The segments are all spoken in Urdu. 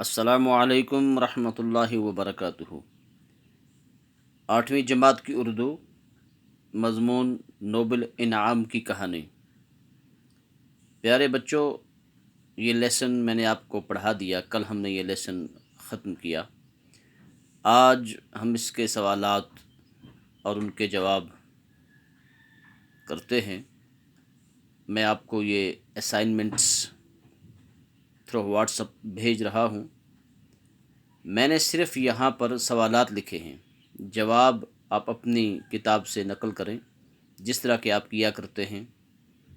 السلام علیکم ورحمۃ اللہ وبرکاتہ۔ 8ویں جماعت کی اردو مضمون نوبل انعام کی کہانی۔ پیارے بچوں، یہ لیسن میں نے آپ کو پڑھا دیا، کل ہم نے یہ لیسن ختم کیا۔ آج ہم اس کے سوالات اور ان کے جواب کرتے ہیں۔ میں آپ کو یہ اسائنمنٹس تھرو واٹس ایپ بھیج رہا ہوں۔ میں نے صرف یہاں پر سوالات لکھے ہیں، جواب آپ اپنی کتاب سے نقل کریں جس طرح کہ آپ کیا کرتے ہیں۔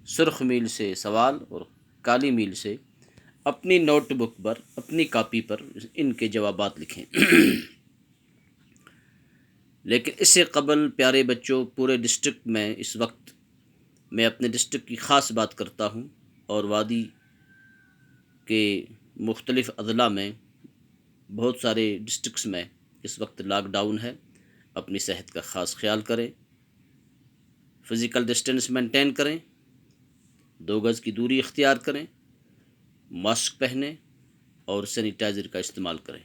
سرخ میل سے سوال اور کالی میل سے اپنی نوٹ بک پر، اپنی کاپی پر ان کے جوابات لکھیں۔ لیکن اس سے قبل پیارے بچوں، پورے ڈسٹرکٹ میں اس وقت میں اپنے ڈسٹرکٹ کی خاص بات کرتا ہوں، اور وادی کے مختلف اضلاع میں بہت سارے ڈسٹرکٹس میں اس وقت لاک ڈاؤن ہے۔ اپنی صحت کا خاص خیال کریں، فزیکل ڈسٹینس مینٹین کریں، 2 گز کی دوری اختیار کریں، ماسک پہنیں اور سینیٹائزر کا استعمال کریں۔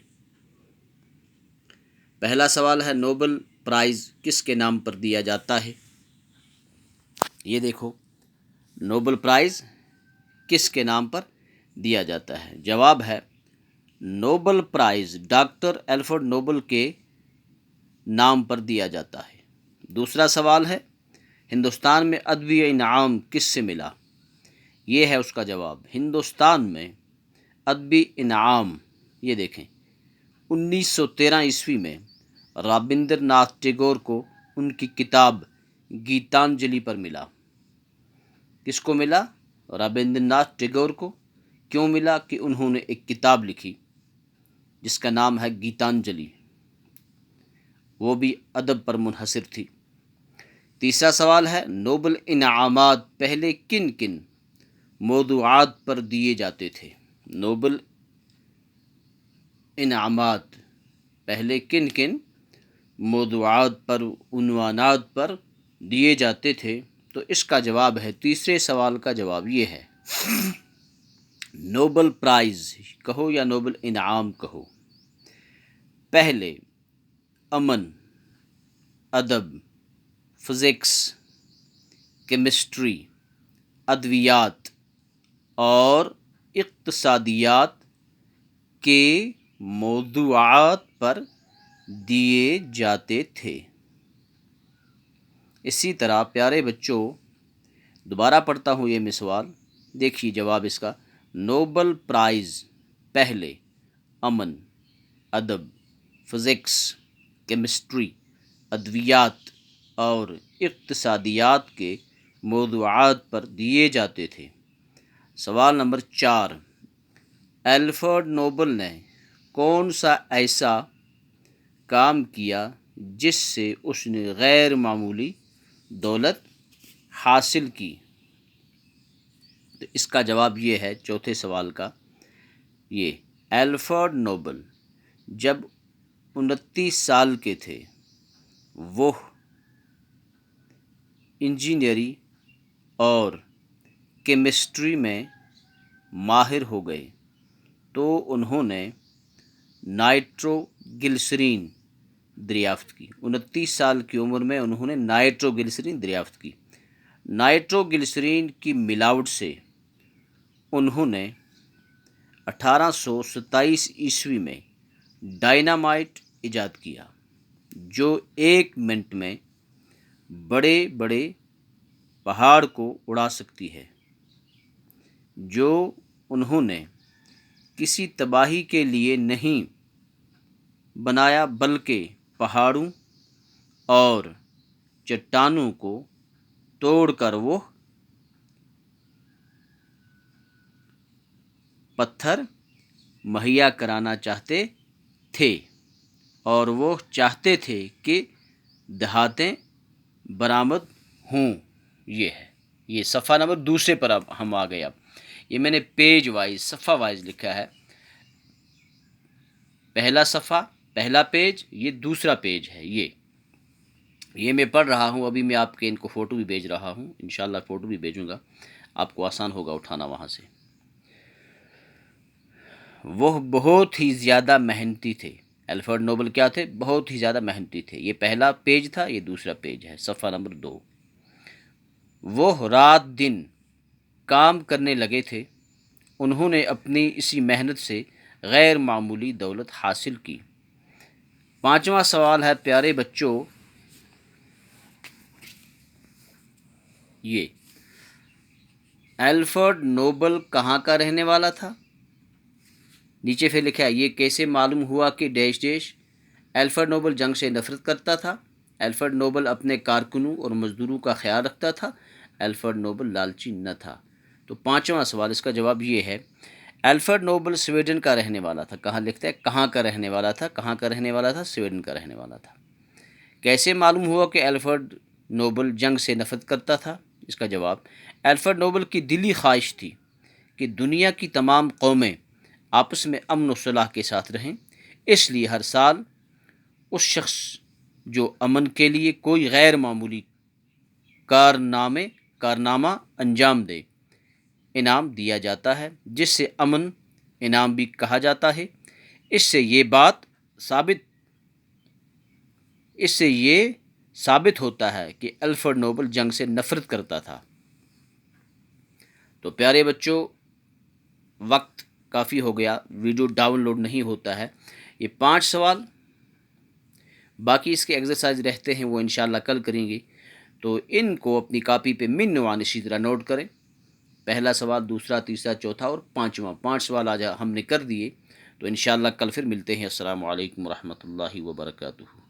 پہلا سوال ہے، نوبل پرائز کس کے نام پر دیا جاتا ہے؟ یہ دیکھو، نوبل پرائز کس کے نام پر دیا جاتا ہے؟ جواب ہے، Nobel price doctor Alfred Nobel کے نام پر دیا جاتا ہے۔ دوسرا سوال ہے، ہندوستان میں ادبی انعام کس سے ملا؟ یہ ہے اس کا جواب، ہندوستان میں ادبی انعام، یہ دیکھیں، 1913 عیسوی میں رابندر ناتھ ٹیگور کو ان کی کتاب گیتانجلی پر ملا۔ کس کو ملا؟ رابندر ناتھ ٹیگور کو۔ کیوں ملا؟ کہ انہوں نے ایک کتاب لکھی جس کا نام ہے گیتانجلی، وہ بھی ادب پر منحصر تھی۔ تیسرا سوال ہے، نوبل انعامات پہلے کن کن موضوعات پر دیے جاتے تھے؟ نوبل انعامات پہلے کن کن موضوعات پر، عنوانات پر دیے جاتے تھے؟ تو اس کا جواب ہے، تیسرے سوال کا جواب یہ ہے، نوبل پرائز کہو یا نوبل انعام کہو، پہلے امن، ادب، فزکس، کیمسٹری، ادویات اور اقتصادیات کے موضوعات پر دیے جاتے تھے۔ اسی طرح پیارے بچوں، دوبارہ پڑھتا ہوں یہ سوال، دیکھیے جواب اس کا، نوبل پرائز پہلے امن، ادب، فزکس، کیمسٹری، ادویات اور اقتصادیات کے موضوعات پر دیے جاتے تھے۔ سوال نمبر 4، الفریڈ نوبل نے کون سا ایسا کام کیا جس سے اس نے غیر معمولی دولت حاصل کی؟ تو اس کا جواب یہ ہے، چوتھے سوال کا، یہ الفریڈ نوبل جب 29 سال کے تھے، وہ انجینئرنگ اور کیمسٹری میں ماہر ہو گئے تو انہوں نے نائٹرو گلسرین دریافت کی۔ 29 سال کی عمر میں انہوں نے نائٹرو گلسرین دریافت کی۔ نائٹرو گلسرین کی ملاوٹ سے انہوں نے 1827 عیسوی میں ڈائنامائٹ ایجاد کیا، جو 1 منٹ میں بڑے بڑے پہاڑ کو اڑا سکتی ہے، جو انہوں نے کسی تباہی کے لیے نہیں بنایا بلکہ پہاڑوں اور چٹانوں کو توڑ کر وہ پتھر مہیا کرانا چاہتے تھے، اور وہ چاہتے تھے کہ دھاتیں برآمد ہوں۔ یہ ہے، یہ صفحہ نمبر 2 پر اب ہم آ گئے۔ اب یہ میں نے پیج وائز، صفحہ وائز لکھا ہے، پہلا صفحہ، پہلا پیج، یہ دوسرا پیج ہے۔ یہ میں پڑھ رہا ہوں، ابھی میں آپ کے ان کو فوٹو بھی بھیج رہا ہوں، انشاءاللہ فوٹو بھی بھیجوں گا، آپ کو آسان ہوگا اٹھانا وہاں سے۔ وہ بہت ہی زیادہ محنتی تھے۔ الفریڈ نوبل کیا تھے؟ بہت ہی زیادہ محنتی تھے۔ یہ پہلا پیج تھا، یہ دوسرا پیج ہے، صفحہ نمبر 2۔ وہ رات دن کام کرنے لگے تھے، انہوں نے اپنی اسی محنت سے غیر معمولی دولت حاصل کی۔ 5واں سوال ہے پیارے بچوں، یہ الفریڈ نوبل کہاں کا رہنے والا تھا؟ نیچے پھر لکھا ہے یہ کیسے معلوم ہوا کہ ڈیش ڈیش۔ الفریڈ نوبل جنگ سے نفرت کرتا تھا۔ الفریڈ نوبل اپنے کارکنوں اور مزدوروں کا خیال رکھتا تھا۔ الفریڈ نوبل لالچی نہ تھا۔ تو 5واں سوال، اس کا جواب یہ ہے الفریڈ نوبل سویڈن کا رہنے والا تھا۔ کہاں لکھتا ہے؟ کہاں کا رہنے والا تھا؟ کہاں کا رہنے والا تھا؟ سویڈن کا رہنے والا تھا۔ کیسے معلوم ہوا کہ الفریڈ نوبل جنگ سے نفرت کرتا تھا؟ اس کا جواب الفریڈ نوبل کی دلی خواہش تھی کہ دنیا کی تمام قومیں آپس میں امن و صلح کے ساتھ رہیں، اس لیے ہر سال اس شخص جو امن کے لیے کوئی غیر معمولی کارنامہ انجام دے انعام دیا جاتا ہے، جس سے امن انعام بھی کہا جاتا ہے۔ اس سے یہ ثابت ہوتا ہے کہ الفریڈ نوبل جنگ سے نفرت کرتا تھا۔ تو پیارے بچوں، وقت کافی ہو گیا، ویڈیو ڈاؤن لوڈ نہیں ہوتا ہے۔ یہ 5 سوال، باقی اس کے ایکسرسائز رہتے ہیں، وہ انشاءاللہ کل کریں گے۔ تو ان کو اپنی کاپی پہ منوان اسی طرح نوٹ کریں، پہلا سوال، دوسرا، تیسرا، چوتھا اور 5واں۔ 5 سوال آج ہم نے کر دیے، تو انشاءاللہ کل پھر ملتے ہیں۔ السلام علیکم ورحمۃ اللہ وبرکاتہ۔